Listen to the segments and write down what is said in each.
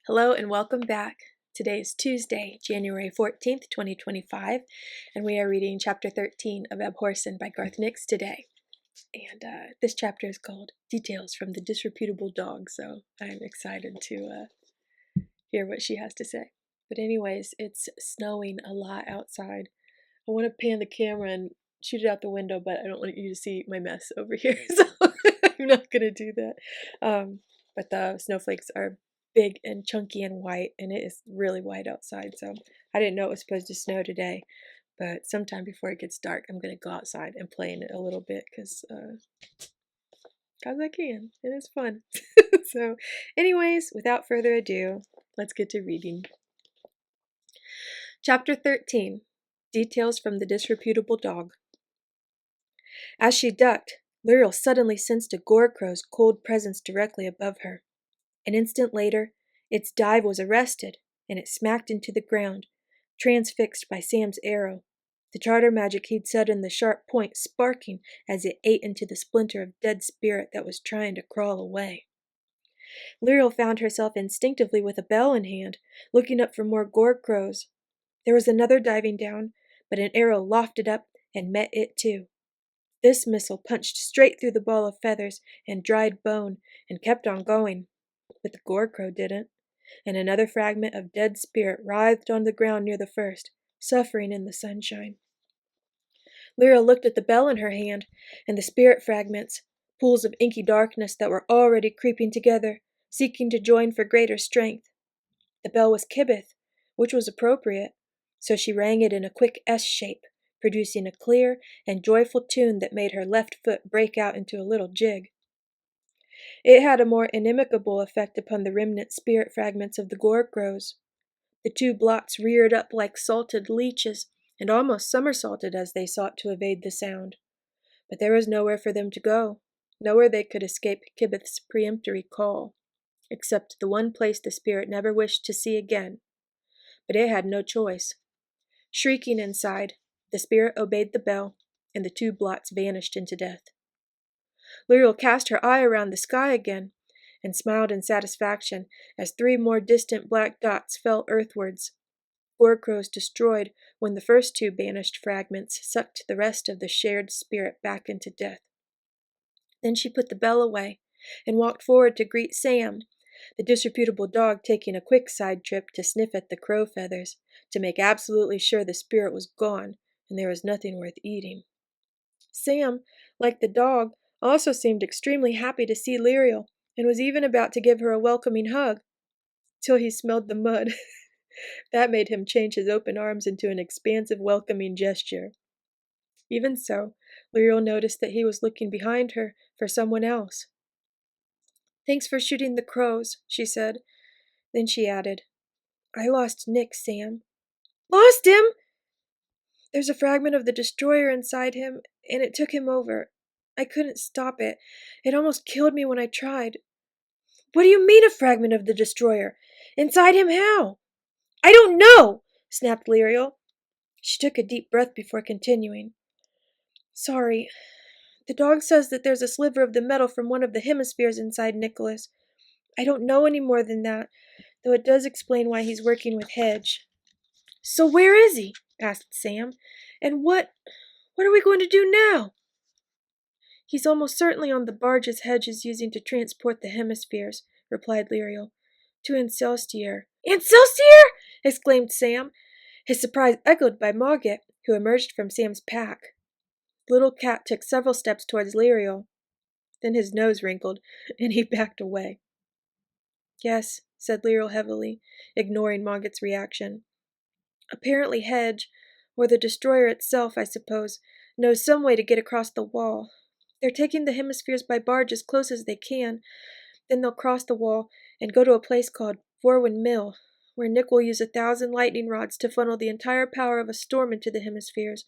Hello and welcome back. Today is Tuesday, January 14th, 2025, and we are reading Chapter 13 of Abhorsen by Garth Nix today. And this chapter is called Details from the Disreputable Dog, so I'm excited to hear what she has to say. But anyways, it's snowing a lot outside. I want to pan the camera and shoot it out the window, but I don't want you to see my mess over here, so I'm not going to do that. But the snowflakes are big and chunky and white, and it is really white outside, so I didn't know it was supposed to snow today, but sometime before it gets dark, I'm going to go outside and play in it a little bit, because I can. It is fun. So, anyways, without further ado, let's get to reading. Chapter 13. Details from the Disreputable Dog. As she ducked, Lirael suddenly sensed a gorcrow's cold presence directly above her. An instant later, its dive was arrested, and it smacked into the ground, transfixed by Sam's arrow, the charter magic he'd set in the sharp point sparking as it ate into the splinter of dead spirit that was trying to crawl away. Lirael found herself instinctively with a bell in hand, looking up for more gorcrows. There was another diving down, but an arrow lofted up and met it too. This missile punched straight through the ball of feathers and dried bone and kept on going. But the gorcrow didn't, and another fragment of dead spirit writhed on the ground near the first, suffering in the sunshine. Lirael looked at the bell in her hand, and the spirit fragments, pools of inky darkness that were already creeping together, seeking to join for greater strength. The bell was Kibith, which was appropriate, so she rang it in a quick S shape, producing a clear and joyful tune that made her left foot break out into a little jig. It had a more inimical effect upon the remnant spirit fragments of the gorcrows. The two blots reared up like salted leeches and almost somersaulted as they sought to evade the sound. But there was nowhere for them to go, nowhere they could escape Kibith's peremptory call, except the one place the spirit never wished to see again. But it had no choice. Shrieking inside, the spirit obeyed the bell, and the two blots vanished into death. Lirael cast her eye around the sky again, and smiled in satisfaction as 3 more distant black dots fell earthwards. Gorcrows destroyed when the first 2 banished fragments sucked the rest of the shared spirit back into death. Then she put the bell away, and walked forward to greet Sam, the disreputable dog taking a quick side trip to sniff at the crow feathers, to make absolutely sure the spirit was gone, and there was nothing worth eating. Sam, like the dog, also seemed extremely happy to see Lirael, and was even about to give her a welcoming hug, till he smelled the mud. That made him change his open arms into an expansive welcoming gesture. Even so, Lirael noticed that he was looking behind her for someone else. "Thanks for shooting the crows," she said. Then she added, "I lost Nix, Sam." "Lost him?" "There's a fragment of the destroyer inside him, and it took him over. I couldn't stop it. It almost killed me when I tried." "What do you mean a fragment of the destroyer? Inside him how?" "I don't know," snapped Lirael. She took a deep breath before continuing. "Sorry. The dog says that there's a sliver of the metal from one of the hemispheres inside Nicholas. I don't know any more than that, though it does explain why he's working with Hedge." "So where is he?" asked Sam. "And what are we going to do now?" "He's almost certainly on the barges Hedge is using to transport the hemispheres," replied Lirael. "To Ancelstier." "Ancelstier!" exclaimed Sam, his surprise echoed by Mogget, who emerged from Sam's pack. The little cat took several steps towards Lirael. Then his nose wrinkled, and he backed away. "Yes," said Lirael heavily, ignoring Mogget's reaction. "Apparently Hedge, or the destroyer itself, I suppose, knows some way to get across the wall. They're taking the hemispheres by barge as close as they can. Then they'll cross the wall and go to a place called Vorwin Mill, where Nick will use 1,000 lightning rods to funnel the entire power of a storm into the hemispheres.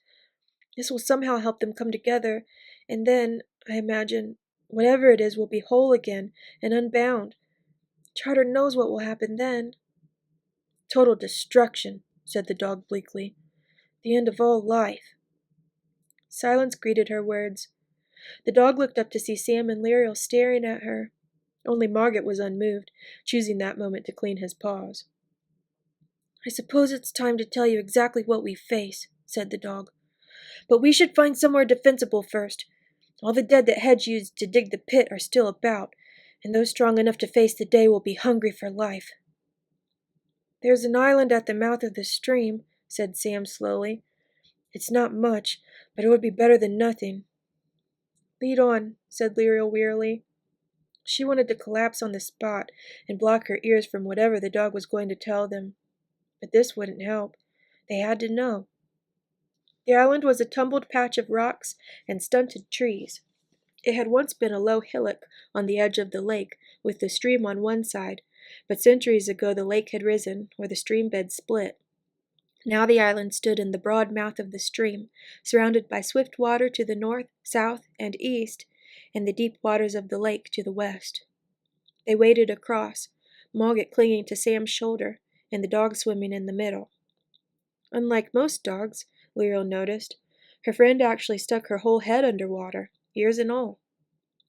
This will somehow help them come together, and then, I imagine, whatever it is will be whole again and unbound. Charter knows what will happen then." "Total destruction," said the dog bleakly. "The end of all life." Silence greeted her words. The dog looked up to see Sam and Lirael staring at her. Only Margaret was unmoved, choosing that moment to clean his paws. "I suppose it's time to tell you exactly what we face," said the dog. "But we should find somewhere defensible first. All the dead that Hedge used to dig the pit are still about, and those strong enough to face the day will be hungry for life." "There's an island at the mouth of the stream," said Sam slowly. "It's not much, but it would be better than nothing." "Lead on," said Lirael wearily. She wanted to collapse on the spot and block her ears from whatever the dog was going to tell them. But this wouldn't help. They had to know. The island was a tumbled patch of rocks and stunted trees. It had once been a low hillock on the edge of the lake, with the stream on one side, but centuries ago the lake had risen, or the stream bed split. Now the island stood in the broad mouth of the stream, surrounded by swift water to the north, south, and east, and the deep waters of the lake to the west. They waded across, Margaret clinging to Sam's shoulder, and the dog swimming in the middle. Unlike most dogs, Lirael noticed, her friend actually stuck her whole head under water, ears and all.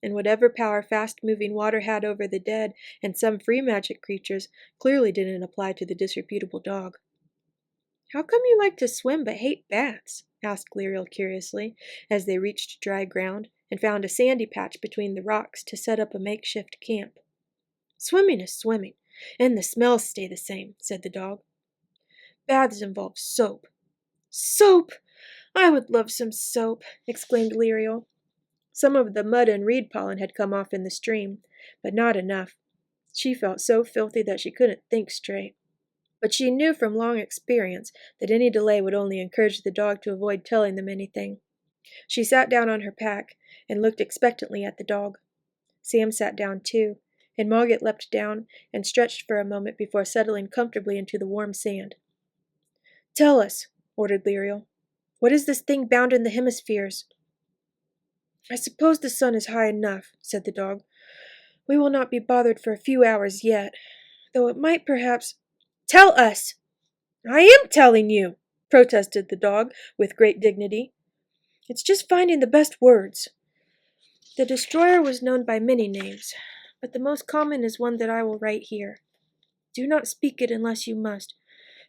And whatever power fast-moving water had over the dead and some free magic creatures clearly didn't apply to the disreputable dog. "How come you like to swim but hate baths?" asked Lirael curiously, as they reached dry ground and found a sandy patch between the rocks to set up a makeshift camp. "Swimming is swimming, and the smells stay the same," said the dog. "Baths involve soap." "Soap! I would love some soap!" exclaimed Lirael. Some of the mud and reed pollen had come off in the stream, but not enough. She felt so filthy that she couldn't think straight. But she knew from long experience that any delay would only encourage the dog to avoid telling them anything. She sat down on her pack and looked expectantly at the dog. Sam sat down too, and Margaret leapt down and stretched for a moment before settling comfortably into the warm sand. "Tell us," ordered Lirael. "What is this thing bound in the hemispheres?" "I suppose the sun is high enough," said the dog. "We will not be bothered for a few hours yet, though it might perhaps—" "Tell us!" "I am telling you," protested the dog with great dignity. "It's just finding the best words. The destroyer was known by many names, but the most common is one that I will write here. Do not speak it unless you must,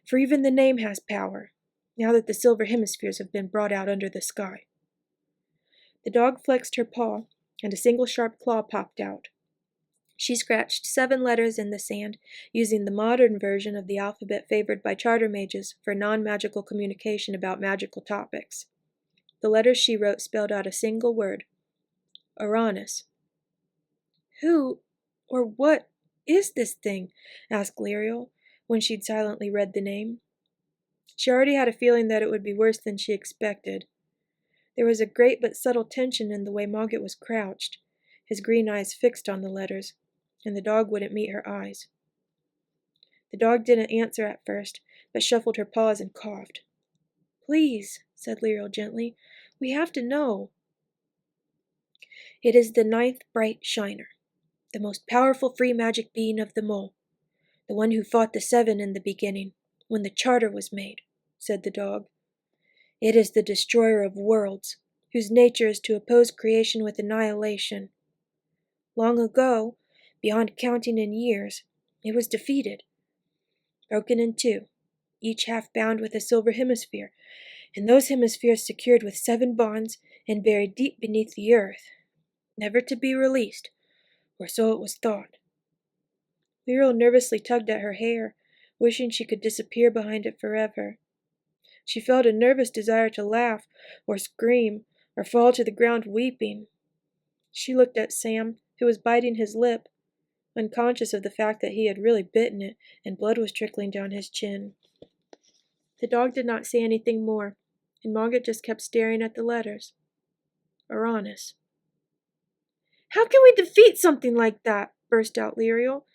for even the name has power, now that the silver hemispheres have been brought out under the sky." The dog flexed her paw, and a single sharp claw popped out. She scratched 7 letters in the sand, using the modern version of the alphabet favored by charter mages for non-magical communication about magical topics. The letters she wrote spelled out a single word: Uranus. "Who, or what, is this thing?" asked Lirael, when she'd silently read the name. She already had a feeling that it would be worse than she expected. There was a great but subtle tension in the way Margaret was crouched, his green eyes fixed on the letters, and the dog wouldn't meet her eyes. The dog didn't answer at first, but shuffled her paws and coughed. "Please," said Lirael gently, "we have to know." "It is the 9th bright shiner, the most powerful free magic being of them all, the one who fought the 7 in the beginning, when the charter was made," said the dog. "It is the destroyer of worlds, whose nature is to oppose creation with annihilation. Long ago, beyond counting in years, it was defeated, broken in 2, each half bound with a silver hemisphere, and those hemispheres secured with 7 bonds and buried deep beneath the earth, never to be released, or so it was thought." Lirael nervously tugged at her hair, wishing she could disappear behind it forever. She felt a nervous desire to laugh, or scream, or fall to the ground weeping. She looked at Sam, who was biting his lip, unconscious of the fact that he had really bitten it, and blood was trickling down his chin. The dog did not say anything more, and Margaret just kept staring at the letters. Uranus. "How can we defeat something like that?" burst out Lirael.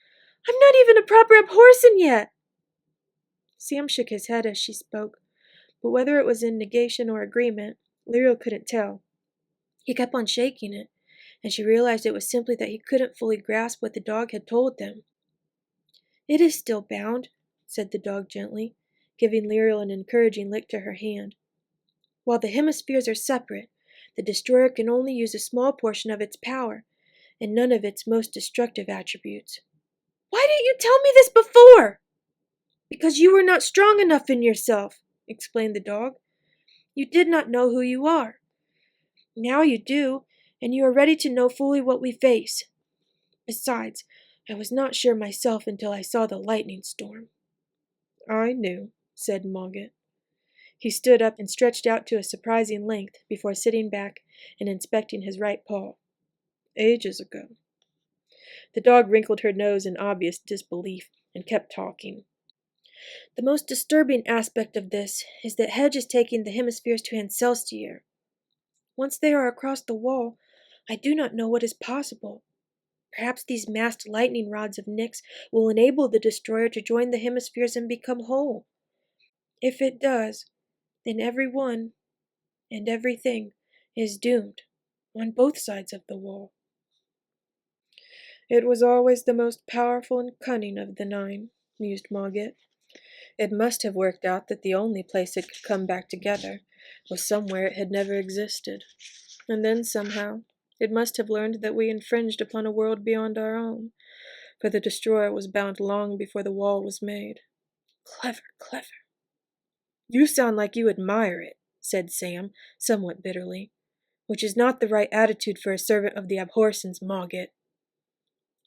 "I'm not even a proper Abhorsen yet." Sam shook his head as she spoke, but whether it was in negation or agreement, Lirael couldn't tell. He kept on shaking it, and she realized it was simply that he couldn't fully grasp what the dog had told them. "It is still bound," said the dog gently, giving Lirael an encouraging lick to her hand. "While the hemispheres are separate, the destroyer can only use a small portion of its power, and none of its most destructive attributes. Why didn't you tell me this before? Because you were not strong enough in yourself, explained the dog. You did not know who you are. Now you do, and you are ready to know fully what we face. Besides, I was not sure myself until I saw the lightning storm. I knew, said Mogget. He stood up and stretched out to a surprising length before sitting back and inspecting his right paw. Ages ago. The dog wrinkled her nose in obvious disbelief and kept talking. The most disturbing aspect of this is that Hedge is taking the hemispheres to Ancelstier. Once they are across the wall, I do not know what is possible. Perhaps these massed lightning rods of Nix will enable the destroyer to join the hemispheres and become whole. If it does, then every one and everything is doomed, on both sides of the wall. It was always the most powerful and cunning of the 9, mused Mogget. It must have worked out that the only place it could come back together was somewhere it had never existed. And then somehow it must have learned that we infringed upon a world beyond our own, for the destroyer was bound long before the wall was made. Clever, clever. You sound like you admire it, said Sam, somewhat bitterly, which is not the right attitude for a servant of the Abhorsens, Mogget.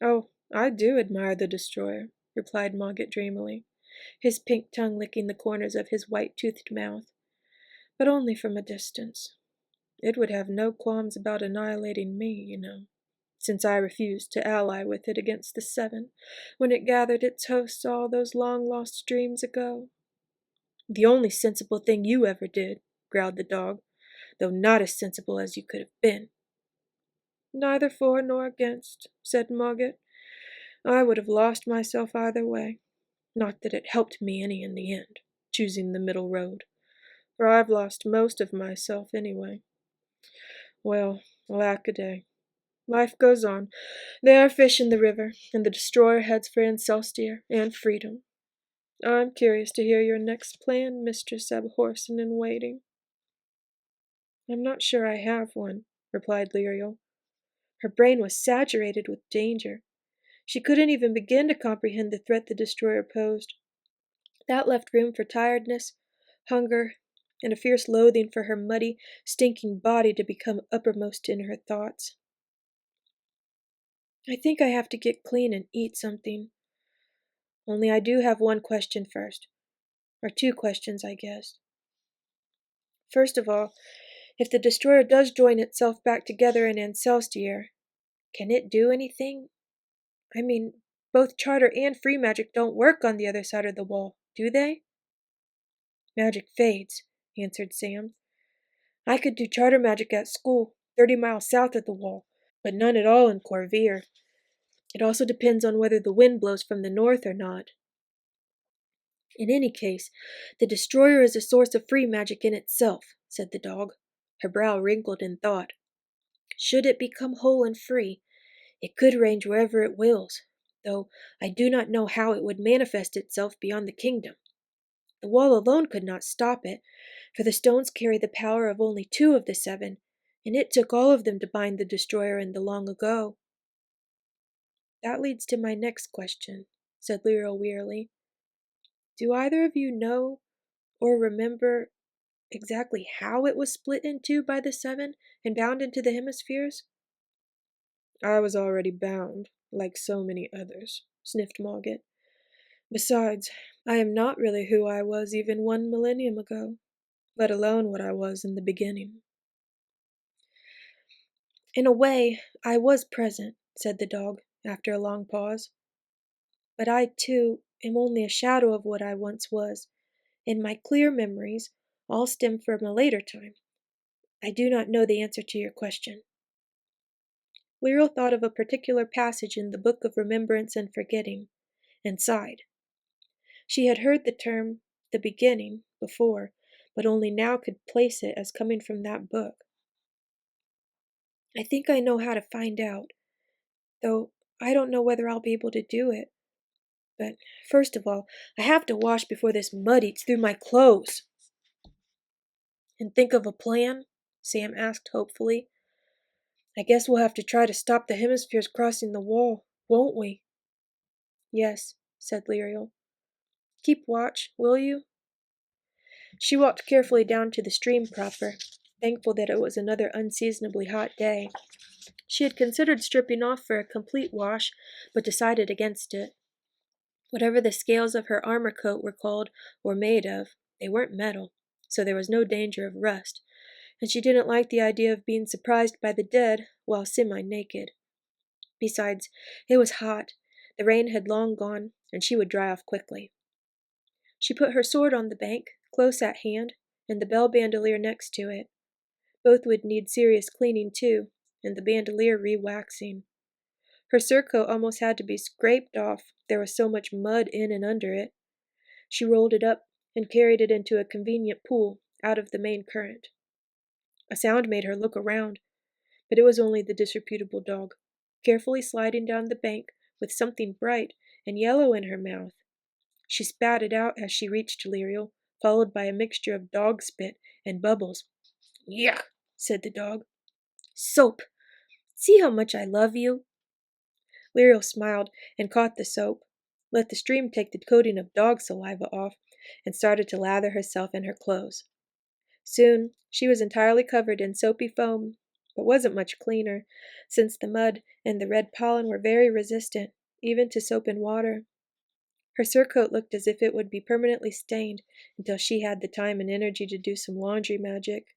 Oh, I do admire the destroyer, replied Mogget dreamily, his pink tongue licking the corners of his white-toothed mouth, but only from a distance. It would have no qualms about annihilating me, you know, since I refused to ally with it against the 7 when it gathered its hosts all those long-lost dreams ago. The only sensible thing you ever did, growled the dog, though not as sensible as you could have been. Neither for nor against, said Mogget. I would have lost myself either way. Not that it helped me any in the end, choosing the middle road, for I've lost most of myself anyway. Well, lack-a-day. Life goes on. There are fish in the river, and the destroyer heads for Ancelstier and freedom. I'm curious to hear your next plan, Mistress Abhorsen in waiting. I'm not sure I have one, replied Lirael. Her brain was saturated with danger. She couldn't even begin to comprehend the threat the destroyer posed. That left room for tiredness, hunger, and a fierce loathing for her muddy, stinking body to become uppermost in her thoughts. I think I have to get clean and eat something. Only I do have one question first. Or 2 questions, I guess. First of all, if the destroyer does join itself back together in Ancelstier, can it do anything? I mean, both charter and free magic don't work on the other side of the wall, do they? Magic fades, answered Sam. I could do charter magic at school, 30 miles south of the wall, but none at all in Corvier. It also depends on whether the wind blows from the north or not. In any case, the destroyer is a source of free magic in itself, said the dog. Her brow wrinkled in thought. Should it become whole and free, it could range wherever it wills, though I do not know how it would manifest itself beyond the kingdom. The wall alone could not stop it, for the stones carry the power of only 2 of the 7, and it took all of them to bind the destroyer in the long ago. That leads to my next question, said Lirael wearily. Do either of you know or remember exactly how it was split in 2 by the 7 and bound into the hemispheres? I was already bound, like so many others, sniffed Mogget. Besides, I am not really who I was even 1 millennium ago, let alone what I was in the beginning. In a way, I was present, said the dog, after a long pause. But I, too, am only a shadow of what I once was, and my clear memories all stem from a later time. I do not know the answer to your question. Lirael thought of a particular passage in the Book of Remembrance and Forgetting, and sighed. She had heard the term, the beginning, before, but only now could place it as coming from that book. I think I know how to find out, though I don't know whether I'll be able to do it. But first of all, I have to wash before this mud eats through my clothes. And think of a plan? Sam asked hopefully. I guess we'll have to try to stop the hemispheres crossing the wall, won't we? Yes, said Lirael. Keep watch, will you? She walked carefully down to the stream proper, thankful that it was another unseasonably hot day. She had considered stripping off for a complete wash, but decided against it. Whatever the scales of her armor coat were called or made of, they weren't metal, so there was no danger of rust, and she didn't like the idea of being surprised by the dead while semi-naked. Besides, it was hot, the rain had long gone, and she would dry off quickly. She put her sword on the bank, close at hand, and the bell bandolier next to it. Both would need serious cleaning too, and the bandolier re-waxing. Her surcoat almost had to be scraped off, there was so much mud in and under it. She rolled it up and carried it into a convenient pool out of the main current. A sound made her look around, but it was only the disreputable dog, carefully sliding down the bank with something bright and yellow in her mouth. She spat it out as she reached Lirael, followed by a mixture of dog spit and bubbles. Yuck, said the dog. Soap! See how much I love you? Lirael smiled and caught the soap, let the stream take the coating of dog saliva off, and started to lather herself and her clothes. Soon she was entirely covered in soapy foam, but wasn't much cleaner, since the mud and the red pollen were very resistant, even to soap and water. Her surcoat looked as if it would be permanently stained until she had the time and energy to do some laundry magic.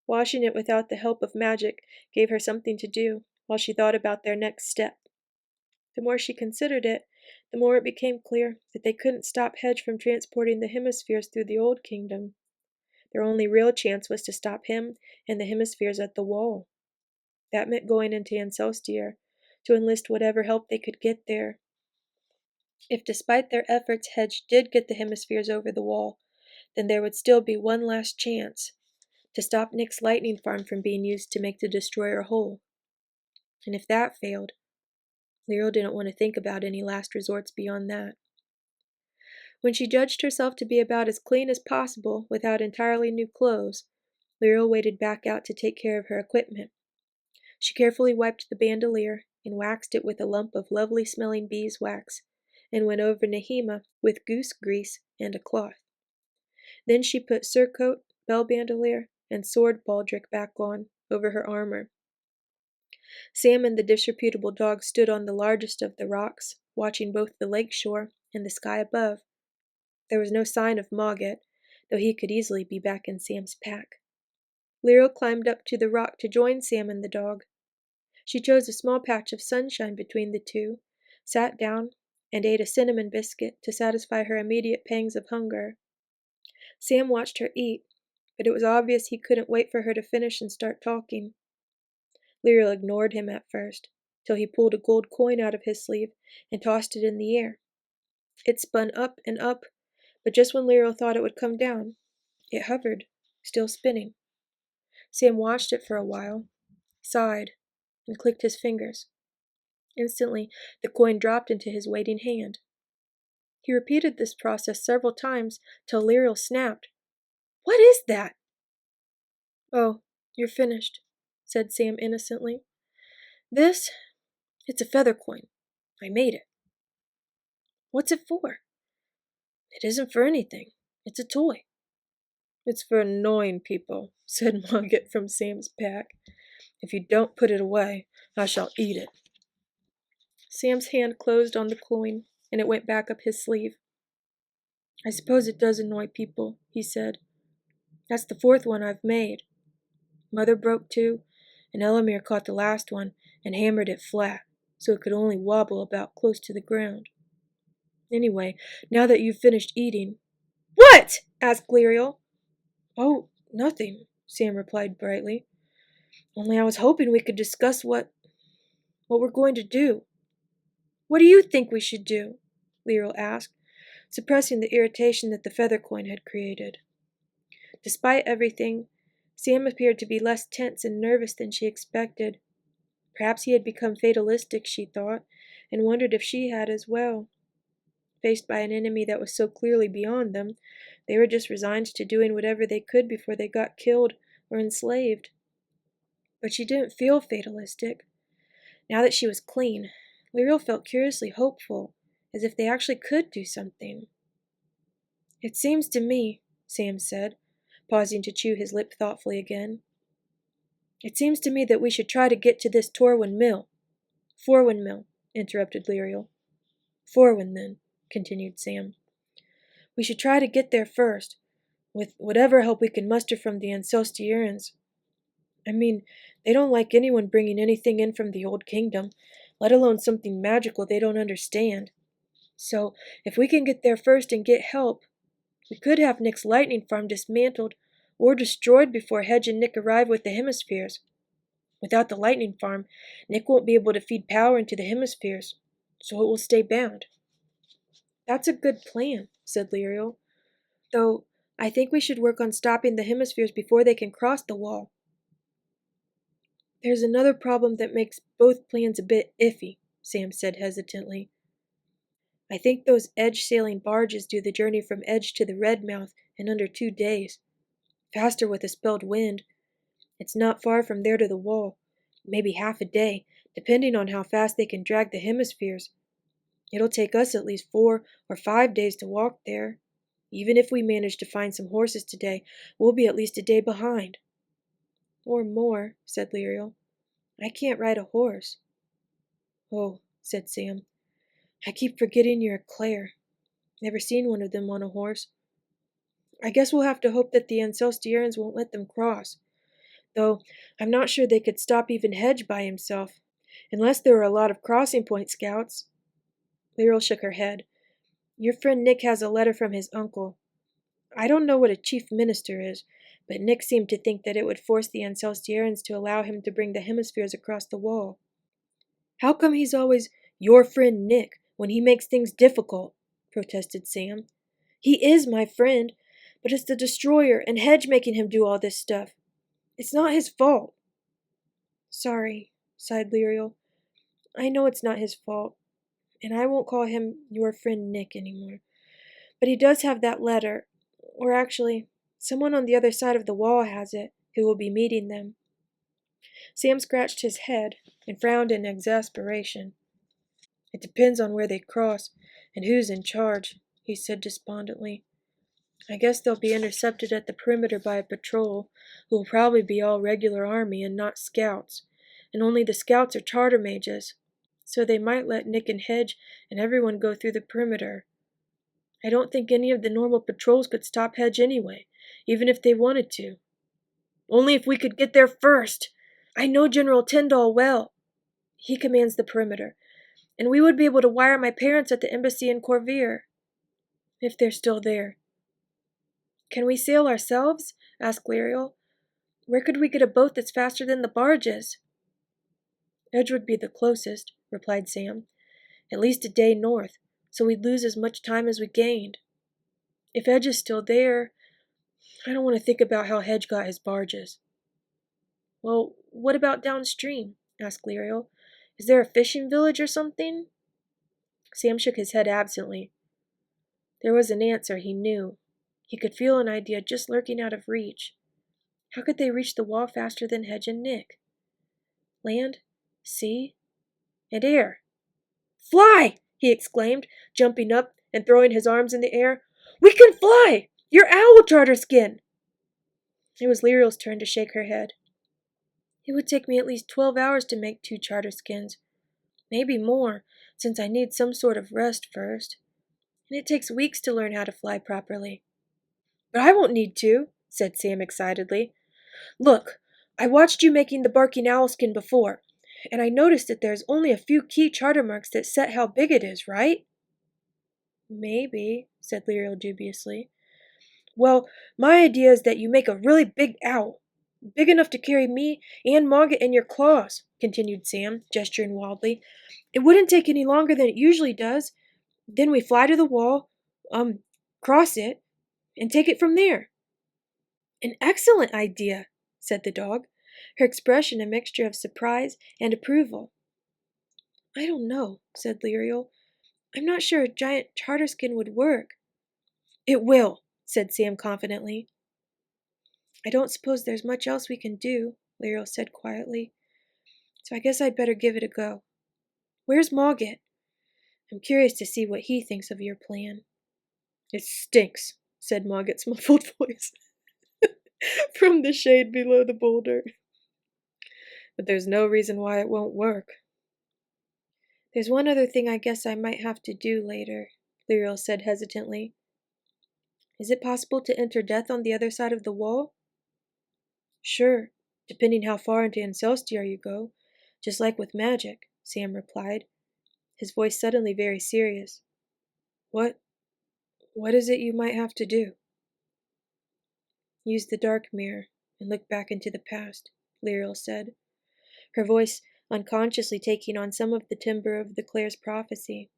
Washing it without the help of magic gave her something to do while she thought about their next step. The more she considered it, the more it became clear that they couldn't stop Hedge from transporting the hemispheres through the Old Kingdom. Their only real chance was to stop him and the hemispheres at the wall. That meant going into Ancelstier, to enlist whatever help they could get there. If despite their efforts Hedge did get the hemispheres over the wall, then there would still be one last chance, to stop Nix's lightning farm from being used to make the destroyer whole. And if that failed, Lirael didn't want to think about any last resorts beyond that. When she judged herself to be about as clean as possible without entirely new clothes, Lirael waded back out to take care of her equipment. She carefully wiped the bandolier and waxed it with a lump of lovely-smelling beeswax, and went over Nehema with goose grease and a cloth. Then she put surcoat, bell bandolier, and sword baldric back on, over her armor. Sam and the disreputable dog stood on the largest of the rocks, watching both the lake shore and the sky above. There was no sign of Mogget, though he could easily be back in Sam's pack. Lirael climbed up to the rock to join Sam and the dog. She chose a small patch of sunshine between the two, sat down, and ate a cinnamon biscuit to satisfy her immediate pangs of hunger. Sam watched her eat, but it was obvious he couldn't wait for her to finish and start talking. Lirael ignored him at first, till he pulled a gold coin out of his sleeve and tossed it in the air. It spun up and up, but just when Lirael thought it would come down, it hovered, still spinning. Sam watched it for a while, sighed, and clicked his fingers. Instantly, the coin dropped into his waiting hand. He repeated this process several times till Lirael snapped. "What is that?" "Oh, you're finished," said Sam innocently. It's a feather coin. I made it." "What's it for?" "It isn't for anything. It's a toy." "It's for annoying people," said Mogget from Sam's pack. "If you don't put it away, I shall eat it." Sam's hand closed on the coin, and it went back up his sleeve. "I suppose it does annoy people," he said. "That's the fourth one I've made. Mother broke two, and Elamir caught the last one and hammered it flat, so it could only wobble about close to the ground. Anyway, now that you've finished eating—" "What?" asked Lirael. "Oh, nothing," Sam replied brightly. "Only I was hoping we could discuss what we're going to do." "What do you think we should do?" Lirael asked, suppressing the irritation that the feather coin had created. Despite everything, Sam appeared to be less tense and nervous than she expected. Perhaps he had become fatalistic, she thought, and wondered if she had as well. Faced by an enemy that was so clearly beyond them, they were just resigned to doing whatever they could before they got killed or enslaved. But she didn't feel fatalistic. Now that she was clean, Lirael felt curiously hopeful, as if they actually could do something. "It seems to me," Sam said, pausing to chew his lip thoughtfully again, "it seems to me that we should try to get to this Torwin mill." "Forwin mill," interrupted Lirael. "Forwin, then," continued Sam. "We should try to get there first, with whatever help we can muster from the Ancestierans. I mean, they don't like anyone bringing anything in from the Old Kingdom, let alone something magical they don't understand. So, if we can get there first and get help, we could have Nick's lightning farm dismantled or destroyed before Hedge and Nick arrive with the hemispheres. Without the lightning farm, Nick won't be able to feed power into the hemispheres, so it will stay bound." "That's a good plan," said Lirael, "though I think we should work on stopping the hemispheres before they can cross the wall." "There's another problem that makes both plans a bit iffy," Sam said hesitantly. "I think those edge-sailing barges do the journey from Edge to the Redmouth in under 2 days. Faster with a spelled wind. It's not far from there to the wall, maybe half a day, depending on how fast they can drag the hemispheres. It'll take us at least 4 or 5 days to walk there. Even if we manage to find some horses today, we'll be at least a day behind." "Or more," said Lirael. "I can't ride a horse." "Oh," said Sam, "I keep forgetting you're a Clare. Never seen one of them on a horse. I guess we'll have to hope that the Ancestierans won't let them cross. Though I'm not sure they could stop even Hedge by himself, unless there are a lot of crossing point scouts." Lirael shook her head. "Your friend Nick has a letter from his uncle. I don't know what a chief minister is, but Nick seemed to think that it would force the Ancestierans to allow him to bring the hemispheres across the wall." "How come he's always 'your friend Nick' when he makes things difficult?" protested Sam. "He is my friend, but it's the Destroyer and Hedge making him do all this stuff. It's not his fault." "Sorry," sighed Lirael. "I know it's not his fault, and I won't call him your friend Nick anymore. But he does have that letter, or actually, someone on the other side of the wall has it, who will be meeting them." Sam scratched his head and frowned in exasperation. "It depends on where they cross, and who's in charge," he said despondently. "I guess they'll be intercepted at the perimeter by a patrol, who will probably be all regular army and not scouts, and only the scouts are charter mages, so they might let Nick and Hedge and everyone go through the perimeter. I don't think any of the normal patrols could stop Hedge anyway, even if they wanted to. Only if we could get there first! I know General Tyndall well. He commands the perimeter, and we would be able to wire my parents at the embassy in Corvair, if they're still there." "Can we sail ourselves?" asked Lirael. "Where could we get a boat that's faster than the barges?" "Edge would be the closest," replied Sam. "At least a day north, so we'd lose as much time as we gained. If Edge is still there, I don't want to think about how Hedge got his barges." "Well, what about downstream?" asked Lirael. "Is there a fishing village or something?" Sam shook his head absently. There was an answer he knew. He could feel an idea just lurking out of reach. How could they reach the wall faster than Hedge and Nick? Land, sea, and air. "Fly!" he exclaimed, jumping up and throwing his arms in the air. "We can fly! Your owl charter skin!" It was Lirael's turn to shake her head. "It would take me at least 12 hours to make 2 charter skins. Maybe more, since I need some sort of rest first. And it takes weeks to learn how to fly properly." "But I won't need to," said Sam excitedly. "Look, I watched you making the barking owl skin before, and I noticed that there's only a few key charter marks that set how big it is, right?" "Maybe," said Lirael dubiously. "Well, my idea is that you make a really big owl, big enough to carry me and Mogget in your claws," continued Sam, gesturing wildly. "It wouldn't take any longer than it usually does. Then we fly to the wall, cross it, and take it from there." "An excellent idea," said the dog, her expression a mixture of surprise and approval. "I don't know," said Lirael. "I'm not sure a giant charter skin would work." "It will," said Sam confidently. "I don't suppose there's much else we can do," Lirael said quietly. So I guess I'd better give it a go. Where's Mogget? I'm curious to see what he thinks of your plan. It stinks, said Mogget's muffled voice from the shade below the boulder. But there's no reason why it won't work. There's one other thing I guess I might have to do later, Lirael said hesitantly. Is it possible to enter death on the other side of the wall? Sure, depending how far into Ancelstiar you go, just like with magic, Sam replied, his voice suddenly very serious. What is it you might have to do? Use the dark mirror and look back into the past, Lirael said, her voice unconsciously taking on some of the timbre of the Claire's prophecy.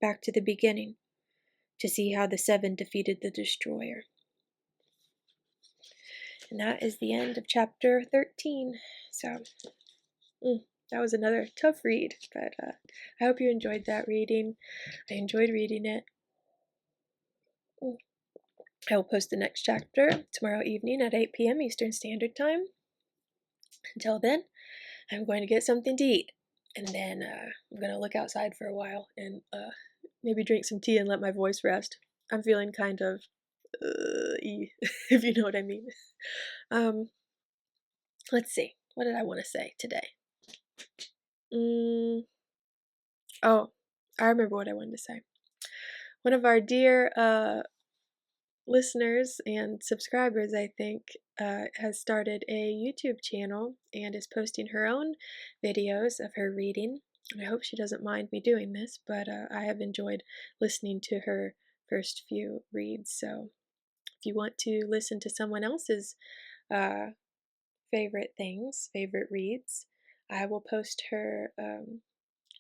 Back to the beginning, to see how the Seven defeated the Destroyer. And that is the end of chapter 13. So, that was another tough read, but I hope you enjoyed that reading. I enjoyed reading it. I will post the next chapter tomorrow evening at 8 p.m. Eastern Standard Time. Until then, I'm going to get something to eat, and then I'm going to look outside for a while and maybe drink some tea and let my voice rest. I'm feeling kind of if you know what I mean. Let's see. What did I want to say today? Oh, I remember what I wanted to say. One of our dear listeners and subscribers, I think, has started a YouTube channel and is posting her own videos of her reading. And I hope she doesn't mind me doing this, but I have enjoyed listening to her first few reads. So if you want to listen to someone else's favorite reads, I will post her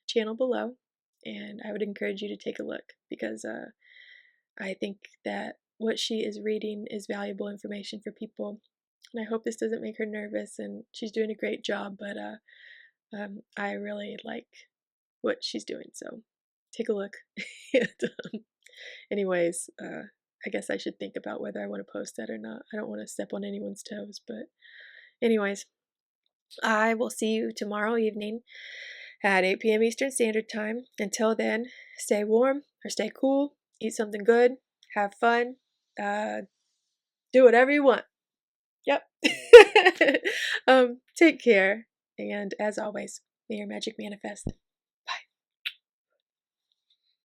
channel below, and I would encourage you to take a look, because I think that what she is reading is valuable information for people, and I hope this doesn't make her nervous, and she's doing a great job, but I really like what she's doing, so take a look. And, anyways, I guess I should think about whether I want to post that or not. I don't want to step on anyone's toes, but anyways, I will see you tomorrow evening at 8 p.m. Eastern Standard Time. Until then, stay warm or stay cool, eat something good, have fun, do whatever you want. Yep. Take care, and as always, may your magic manifest.